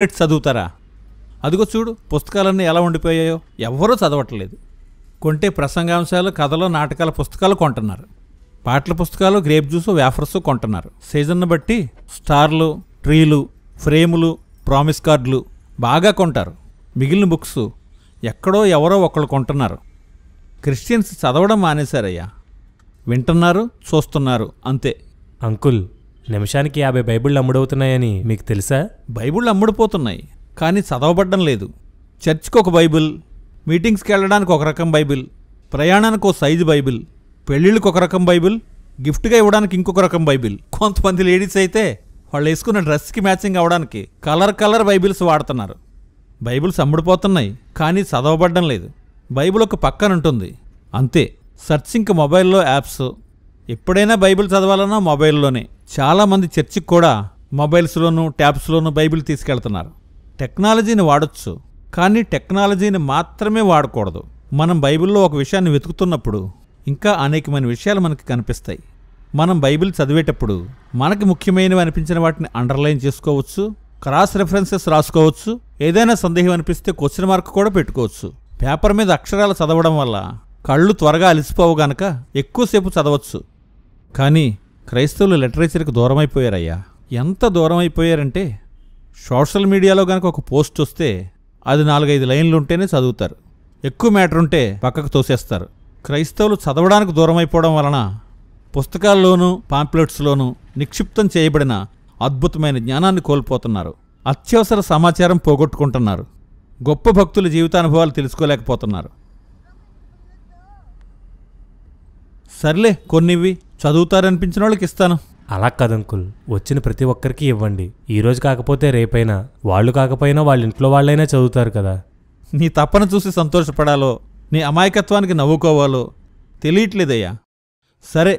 చదువుతారా? అదిగో చూడు, పుస్తకాలన్నీ ఎలా ఉండిపోయాయో. ఎవ్వరూ చదవట్లేదు. కొంటే ప్రసంగాంశాలు, కథలు, నాటకాల పుస్తకాలు కొంటున్నారు. పాటల పుస్తకాలు, గ్రేప్ జ్యూసు, వేఫర్సు కొంటున్నారు. సీజన్ను బట్టి స్టార్లు, ట్రీలు, ఫ్రేములు, ప్రామిస్ కార్డులు బాగా కొంటారు. మిగిలిన బుక్స్ ఎక్కడో ఎవరో ఒకళ్ళు కొంటున్నారు. క్రిస్టియన్స్ చదవడం మానేశారయ్యా. వింటున్నారు, చూస్తున్నారు, అంతే. అంకుల్, నిమిషానికి 50 బైబిళ్ళు అమ్ముడవుతున్నాయని మీకు తెలుసా? బైబిళ్ళు అమ్ముడుపోతున్నాయి, కానీ చదవబడ్డం లేదు. చర్చ్కి ఒక బైబిల్, మీటింగ్స్కి వెళ్ళడానికి ఒక రకం బైబిల్, ప్రయాణానికి ఒక సైజు బైబిల్, పెళ్ళిళ్ళకి ఒక రకం బైబిల్, గిఫ్ట్గా ఇవ్వడానికి ఇంకొక రకం బైబిల్. కొంతమంది లేడీస్ అయితే వాళ్ళు వేసుకున్న డ్రెస్కి మ్యాచింగ్ అవ్వడానికి కలర్ బైబిల్స్ వాడుతున్నారు. బైబిల్స్ అమ్ముడుపోతున్నాయి, కానీ చదవబడ్డం లేదు. బైబిల్ ఒక పక్కన ఉంటుంది, అంతే. సర్చింగ్ మొబైల్లో యాప్స్. ఎప్పుడైనా బైబిల్ చదవాలన్నా మొబైల్లోనే. చాలామంది చర్చికి కూడా మొబైల్స్లోనూ ట్యాబ్స్లోనూ బైబిల్ తీసుకెళ్తున్నారు. టెక్నాలజీని వాడచ్చు, కానీ టెక్నాలజీని మాత్రమే వాడకూడదు. మనం బైబిల్లో ఒక విషయాన్ని వెతుకుతున్నప్పుడు ఇంకా అనేకమైన విషయాలు మనకి కనిపిస్తాయి. మనం బైబిల్ చదివేటప్పుడు మనకి ముఖ్యమైనవి అనిపించిన వాటిని అండర్లైన్ చేసుకోవచ్చు, క్రాస్ రెఫరెన్సెస్ రాసుకోవచ్చు. ఏదైనా సందేహం అనిపిస్తే క్వశ్చన్ మార్క్ కూడా పెట్టుకోవచ్చు. పేపర్ మీద అక్షరాలు చదవడం వల్ల కళ్ళు త్వరగా అలసిపోవు గనక ఎక్కువసేపు చదవచ్చు. కానీ క్రైస్తవులు లిటరేచర్కి దూరమైపోయారయ్యా. ఎంత దూరం అయిపోయారంటే సోషల్ మీడియాలో గనక ఒక పోస్ట్ వస్తే అది 4-5 లైన్లు ఉంటేనే చదువుతారు. ఎక్కువ మ్యాటర్ ఉంటే పక్కకు తోసేస్తారు. క్రైస్తవులు చదవడానికి దూరం అయిపోవడం వలన పుస్తకాల్లోనూ పాంప్లెట్స్లోనూ నిక్షిప్తం చేయబడిన అద్భుతమైన జ్ఞానాన్ని కోల్పోతున్నారు. అత్యవసర సమాచారం పోగొట్టుకుంటున్నారు. గొప్ప భక్తుల జీవితానుభవాలు తెలుసుకోలేకపోతున్నారు. సర్లే, కొన్నివి చదువుతారనిపించిన వాళ్ళకి ఇస్తాను. అలా కదంకుల్, వచ్చిన ప్రతి ఒక్కరికి ఇవ్వండి. ఈరోజు కాకపోతే రేపైనా, వాళ్ళు కాకపోయినా వాళ్ళ ఇంట్లో వాళ్ళైనా చదువుతారు కదా. నీ తప్పన చూసి సంతోషపడాలో, నీ అమాయకత్వానికి నవ్వుకోవాలో తెలియట్లేదయ్యా. సరే,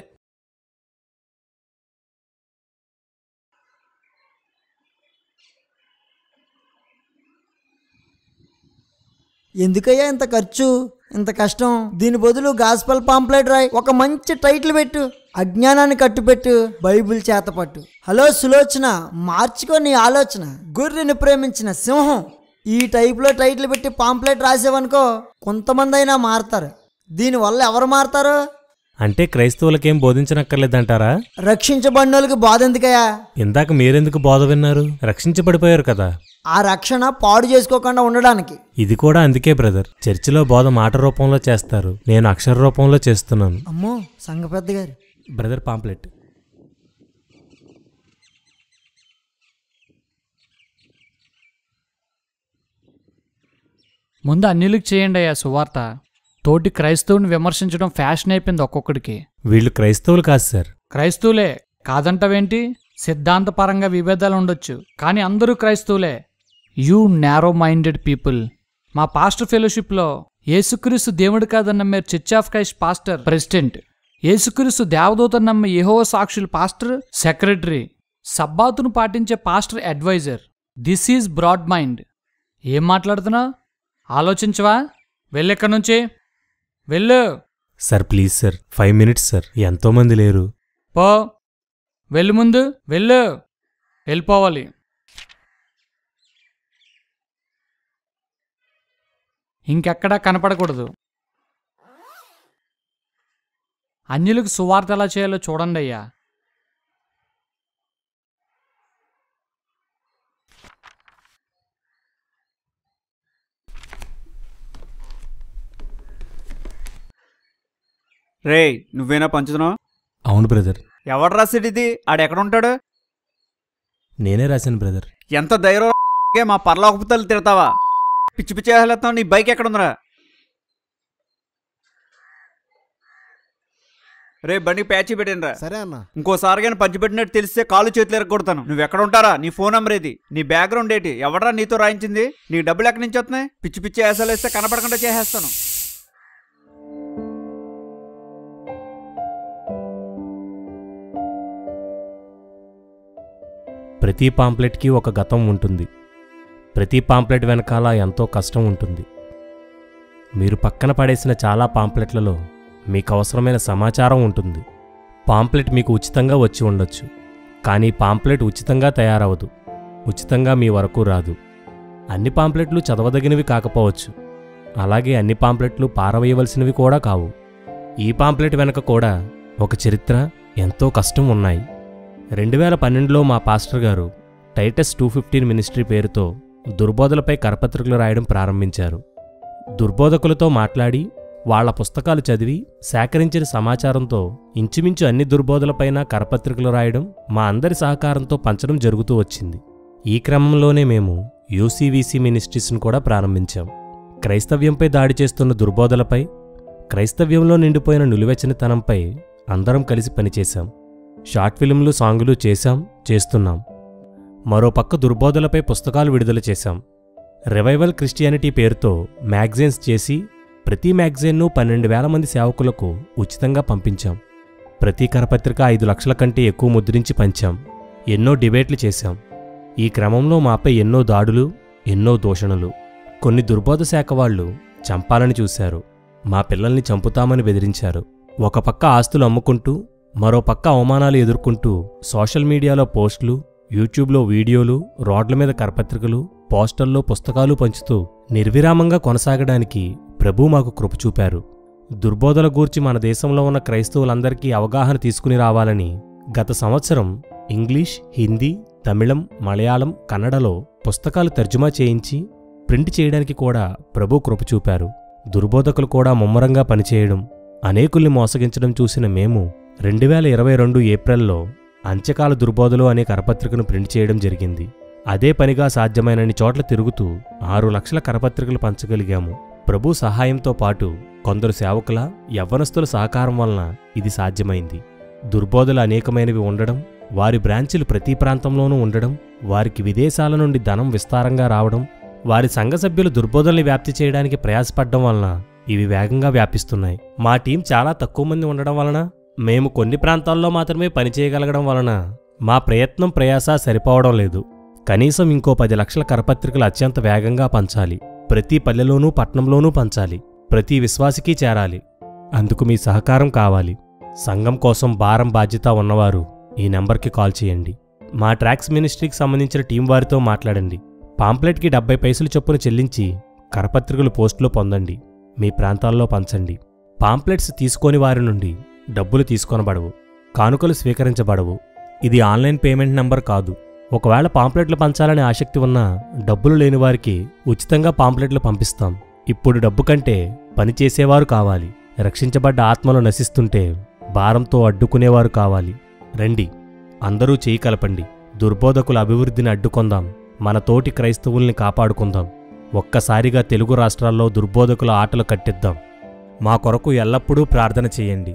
ఎందుకయ్యా ఇంత ఖర్చు, ఇంత కష్టం? దీని బదులు గాస్పల్ పాంప్లెట్ రాయి, ఒక మంచి టైటిల్ పెట్టు, అజ్ఞానాన్ని కట్టుపెట్టు, బైబిల్ చేతపట్టు. హలో సులోచన, మార్చుకో నీ ఆలోచన. గొర్రెని ప్రేమించిన సింహం, ఈ టైప్లో టైటిల్ పెట్టి పాంప్లెట్ రాసేవనుకో, కొంతమంది అయినా మారతారు. దీనివల్ల ఎవరు మారతారు? అంటే క్రైస్తవులకేం బోధించనక్కర్లేదంటారా? రక్షించబడినోళ్ళకి బోధ ఎందుకయ్యా? ఇందాక మీరెందుకు బోధ విన్నారు? రక్షించబడిపోయారు కదా. ఆ రక్షణ పాడు చేసుకోకుండా ఉండడానికి. ఇది కూడా అందుకే బ్రదర్, చర్చిలో బోధ మాట రూపంలో చేస్తారు, నేను అక్షర రూపంలో చేస్తున్నాను. అమ్మో సంఘ పెద్ద గారు. Brother pamphlet. ముందు అన్యులకు చేయండి అయ్యా సువార్త. తోటి క్రైస్తవుని విమర్శించడం ఫ్యాషన్ అయిపోయింది ఒక్కొక్కడికి. వీళ్ళు క్రైస్తవులు కాదు సార్. క్రైస్తవులే కాదంటవేంటి? సిద్ధాంతపరంగా విభేదాలు ఉండొచ్చు, కానీ అందరూ క్రైస్తవులే. You narrow minded people. మా పాస్టర్ ఫెలోషిప్లో యేసుక్రీస్తు దేవుడు కాదని నమ్మే church of Christ pastor president, యేసుక్రీస్తు దేవదూతను నమ్మే యెహోవా సాక్షుల పాస్టర్ సెక్రటరీ, సబ్బాతును పాటించే pastor advisor. This is broad mind. ఏం మాట్లాడుతున్నా? ఆలోచించవా? వెళ్ళెక్కడి నుంచి వెళ్ళు. Sir please sir, 5 minutes sir, ఎంతోమంది లేరు. పో, వెళ్ళు, ముందు వెళ్ళు. వెళ్ళిపోవాలి. ఇంకెక్కడా కనపడకూడదు. అన్యులకు సువార్త ఎలా చేయాలో చూడండి అయ్యా. రే, నువ్వేనా పంచుతున్నావు? అవును బ్రదర్. ఎవడు రాసాడు ఇది? ఆడెక్కడుంటాడు? నేనే రాశాను బ్రదర్. ఎంత ధైర్యం మా పర్లోకపుతలు తిడతావా? పిచ్చి పిచ్చి వేసేస్తావు. నీ బైక్ ఎక్కడుందిరా? రే, బండికి ప్యాచీ పెట్టినరా. సరే అన్న. ఇంకోసారి కానీ పంచిపెట్టినట్టు తెలిస్తే కాలు చేతులు ఎరగొడతాను. నువ్వు ఎక్కడ ఉంటారా? నీ ఫోన్ నెంబర్ ఏది? నీ బ్యాక్గ్రౌండ్ ఏంటి? ఎవడరా నీతో రాయించింది? నీ డబ్బులు ఎక్కడి నుంచి వస్తున్నాయి? పిచ్చి పిచ్చి వేసాలు వేస్తే కనపడకుండా చేసేస్తాను. ప్రతి పాంప్లెట్కి ఒక గతం ఉంటుంది. ప్రతి పాంప్లెట్ వెనకాల ఎంతో కష్టం ఉంటుంది. మీరు పక్కన పడేసిన చాలా పాంప్లెట్లలో మీకు అవసరమైన సమాచారం ఉంటుంది. పాంప్లెట్ మీకు ఉచితంగా వచ్చి ఉండొచ్చు, కానీ పాంప్లెట్ ఉచితంగా తయారవదు, ఉచితంగా మీ వరకు రాదు. అన్ని పాంప్లెట్లు చదవదగినవి కాకపోవచ్చు, అలాగే అన్ని పాంప్లెట్లు పారవేయవలసినవి కూడా కావు. ఈ పాంప్లెట్ వెనక కూడా ఒక చరిత్ర, ఎంతో కష్టం ఉన్నాయి. 2012లో మా పాస్టర్ గారు టైటస్ 215 మినిస్ట్రీ పేరుతో దుర్బోధలపై కరపత్రికలు రాయడం ప్రారంభించారు. దుర్బోధకులతో మాట్లాడి వాళ్ల పుస్తకాలు చదివి సేకరించిన సమాచారంతో ఇంచుమించు అన్ని దుర్బోధలపైన కరపత్రికలు రాయడం మా అందరి సహకారంతో పంచడం జరుగుతూ వచ్చింది. ఈ క్రమంలోనే మేము యూసీవీసీ మినిస్ట్రీస్ను కూడా ప్రారంభించాం. క్రైస్తవ్యంపై దాడి చేస్తున్న దుర్బోధలపై, క్రైస్తవ్యంలో నిండిపోయిన నిలువెచ్చనితనంపై అందరం కలిసి పనిచేశాం. షార్ట్ ఫిల్మ్లు, సాంగులు చేస్తున్నాం. మరోపక్క దుర్బోధలపై పుస్తకాలు విడుదల చేశాం. రివైవల్ క్రిస్టియానిటీ పేరుతో మ్యాగజైన్స్ చేసి ప్రతి మ్యాగజైన్ను 12,000 మంది సేవకులకు ఉచితంగా పంపించాం. ప్రతి కరపత్రిక 5 లక్షల కంటే ఎక్కువ ముద్రించి పంచాం. ఎన్నో డిబేట్లు చేశాం. ఈ క్రమంలో మాపై ఎన్నో దాడులు, ఎన్నో దూషణలు. కొన్ని దుర్బోధ శాఖ వాళ్ళు చంపాలని చూశారు. మా పిల్లల్ని చంపుతామని బెదిరించారు. ఒక పక్క ఆస్తులు అమ్ముకుంటూ, మరో పక్క అవమానాలు ఎదుర్కొంటూ సోషల్ మీడియాలో పోస్టులు, యూట్యూబ్లో వీడియోలు, రోడ్ల మీద కరపత్రికలు, పోస్టర్లో పుస్తకాలు పంచుతూ నిర్విరామంగా కొనసాగడానికి ప్రభు మాకు కృప చూపారు. దుర్బోధల గూర్చి మన దేశంలో ఉన్న క్రైస్తవులందరికీ అవగాహన తీసుకుని రావాలని గత సంవత్సరం ఇంగ్లీష్, హిందీ, తమిళం, మలయాళం, కన్నడలో పుస్తకాలు తర్జుమా చేయించి ప్రింట్ చేయడానికి కూడా ప్రభు కృప చూపారు. దుర్బోధకులు కూడా ముమ్మరంగా పనిచేయడం, అనేకుల్ని మోసగించడం చూసిన మేము 2022 ఏప్రిల్లో అంత్యకాల దుర్బోధలు అనే కరపత్రికను ప్రింట్ చేయడం జరిగింది. అదే పనిగా సాధ్యమైనన్ని చోట్ల తిరుగుతూ 6 లక్షల కరపత్రికలు పంచగలిగాము. ప్రభు సహాయంతో పాటు కొందరు సేవకుల, యవ్వనస్తుల సహకారం వలన ఇది సాధ్యమైంది. దుర్బోధలు అనేకమైనవి ఉండడం, వారి బ్రాంచీలు ప్రతి ప్రాంతంలోనూ ఉండడం, వారికి విదేశాల నుండి ధనం విస్తారంగా రావడం, వారి సంఘ సభ్యులు దుర్బోధల్ని వ్యాప్తి చేయడానికి ప్రయాసపడ్డం వలన ఇవి వేగంగా వ్యాపిస్తున్నాయి. మా టీం చాలా తక్కువ మంది ఉండడం వలన, మేము కొన్ని ప్రాంతాల్లో మాత్రమే పనిచేయగలగడం వలన మా ప్రయత్నం, ప్రయాస సరిపోవడం లేదు. కనీసం ఇంకో 10 లక్షల కరపత్రికలు అత్యంత వేగంగా పంచాలి. ప్రతి పల్లెలోనూ, పట్నంలోనూ పంచాలి. ప్రతి విశ్వాసికి చేరాలి. అందుకు మీ సహకారం కావాలి. సంఘం కోసం భారం, బాధ్యత ఉన్నవారు ఈ నెంబర్కి కాల్ చేయండి. మా ట్రాక్స్ మినిస్ట్రీకి సంబంధించిన టీం వారితో మాట్లాడండి. పాంప్లెట్కి 70 పైసలు చొప్పున చెల్లించి కరపత్రికలు పోస్టులో పొందండి. మీ ప్రాంతాల్లో పంచండి. పాంప్లెట్స్ తీసుకోని వారి నుండి డబ్బులు తీసుకొనబడవు, కానుకలు స్వీకరించబడవు. ఇది ఆన్లైన్ పేమెంట్ నంబర్ కాదు. ఒకవేళ పాంప్లెట్లు పంచాలనే ఆసక్తి ఉన్నా డబ్బులు లేని వారికి ఉచితంగా పాంప్లెట్లు పంపిస్తాం. ఇప్పుడు డబ్బు కంటే పనిచేసేవారు కావాలి. రక్షించబడ్డ ఆత్మలు నశిస్తుంటే భారంతో అడ్డుకునేవారు కావాలి. రండి, అందరూ చేయి కలపండి. దుర్బోధకుల అభివృద్ధిని అడ్డుకొందాం. మన తోటి క్రైస్తవుల్ని కాపాడుకుందాం. ఒక్కసారిగా తెలుగు రాష్ట్రాల్లో దుర్బోధకుల ఆటలు కట్టిద్దాం. మా కొరకు ఎల్లప్పుడూ ప్రార్థన చేయండి.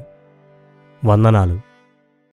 వందనాలు.